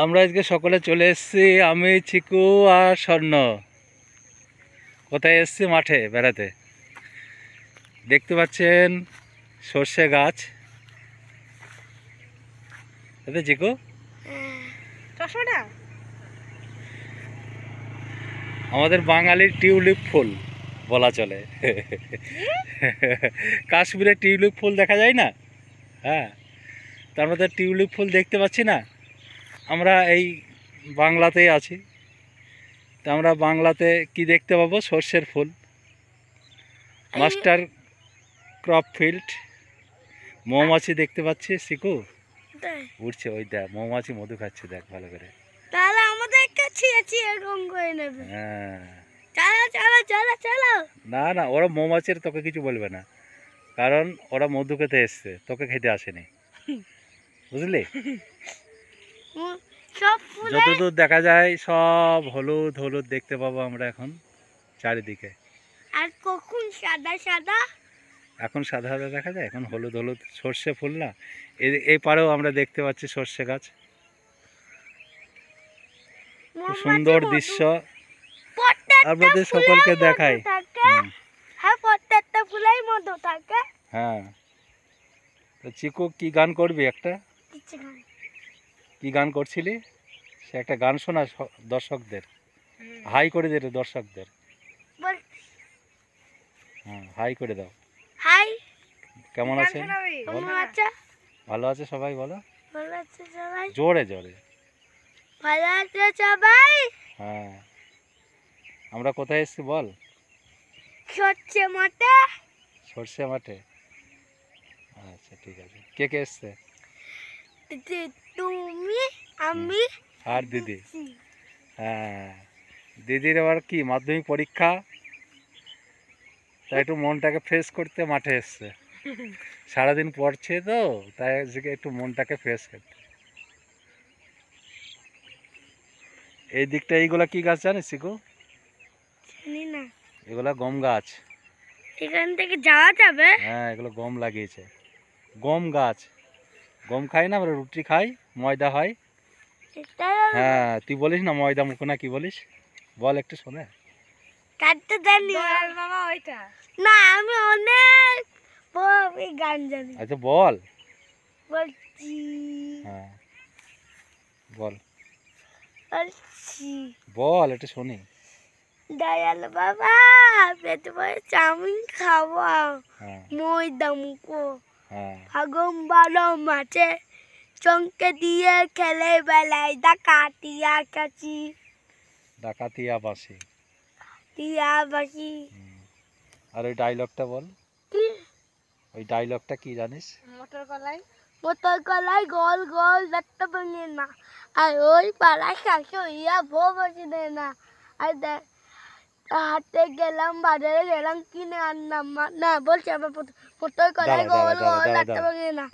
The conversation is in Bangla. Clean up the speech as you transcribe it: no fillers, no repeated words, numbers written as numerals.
আমরা আজকে সকলে চলে এসেছি, আমি, চিকু আর স্বর্ণ। কোথায় এসেছি? মাঠে বেড়াতে। দেখতে পাচ্ছেন সর্ষে গাছ, তাই তো চিকু? আমাদের বাঙালির টিউলিপ ফুল বলা চলে। কাশ্মীরে টিউলিপ ফুল দেখা যায় না? হ্যাঁ, তার মধ্যে টিউলিপ ফুল দেখতে পাচ্ছি না। আমরা এই বাংলাতেই আছি, তা আমরা বাংলাতে কি দেখতে পাবো? সর্ষের ফুল। Master crop field. মৌমাছি দেখতে পাচ্ছি চিকু, উঠছে ওই দেখ, মৌমাছি মধু খাচ্ছে, দেখ ভালো করে। তাহলে আমাদের কাছে এরকম করে নেবে। হ্যাঁ, চলো চলো চলো চলো। না না, ওরা মৌমাছির তোকে কিছু বলবে না, কারণ ওরা মধু খেতে এসছে, তোকে খেতে আসেনি, বুঝলি? সব ফুল যতদূর দেখা যায় সব হলুদ হলুদ দেখতে পাবো আমরা এখন চারিদিকে। আর কখন সাদা সাদা। এখন সাদা সাদা দেখা যায়, এখন হলুদ হলুদ সর্ষে ফুল না। এই পারেও আমরা দেখতে পাচ্ছি সর্ষে গাছ। খুব সুন্দর দৃশ্য আপনাদের সকলকে দেখাই। হ্যাঁ, প্রত্যেকটা ফুলেই মধু থাকে। হ্যাঁ, তো চিকু কি গান করবি? একটা কি গান করছিলি? সে একটা গান শোনা দর্শকদের, হাই করে দে রে দর্শকদের। হ্যাঁ, হাই করে দাও। হাই, কেমন আছে? কেমন আছে? ভালো আছে সবাই, বলো। ভালো আছে সবাই? জোরে জোরে। ভালো আছে সবাই? হ্যাঁ, আমরা কোথায় এসেছি বল? সর্ষে মাঠে। সর্ষে মাঠে। আচ্ছা ঠিক আছে, কে কে এসছে? তুমি, আমি আর দিদি। হ্যাঁ, দিদির আবার কি মাধ্যমিক পরীক্ষা, তাই একটু মনটাকে ফ্রেশ করতে মাঠে এসছে। সারাদিন পড়ছে তো, তাই আজকে একটু মনটাকে ফ্রেশ করতে। এই দিকটা এইগুলা কি গাছ জানিস চিকু? জানি না। এগুলা গম গাছ। এখান থেকে যাওয়া যাবে? হ্যাঁ, এগুলো গম লাগিয়েছে, গম গাছ। গম খাই না আমরা, রুটি খাই, ময়দা হয়। হ্যাঁ, তুই বলিস না ময়দা মুখো না, কি বলিস বল একটু শোনে। কাটতে জানি বাবা ওইটা না, আমি অনেক গান জানি। আচ্ছা বল। বলছি, হ্যাঁ বল, বলছি। বল একটু শুনি। দয়াল বাবা, পেট ভরে চাউমিন খাওয়া, ময়দা মুখো, ফাগুন বারো মাঠে, চমকে দিয়ে খেলে বেলায় ডাকাতিয়া কাছি, ডাকাতিয়া বাসি, টিয়া বাসি। আর ওই ডায়লগটা বল, কি ওই ডায়লগটা কি জানিস? মোটর কলাই গোল গোল দেখতে পাঙে না, আর ওই পাড়ায় শাশু ইয়া বউ বসে দেয় না। আর হাটে গেলাম, বাজারে গেলাম, কিনে আনলাম না, বলছি আমার মোটর কলাই গোল গোল দেখতে পাঙে না।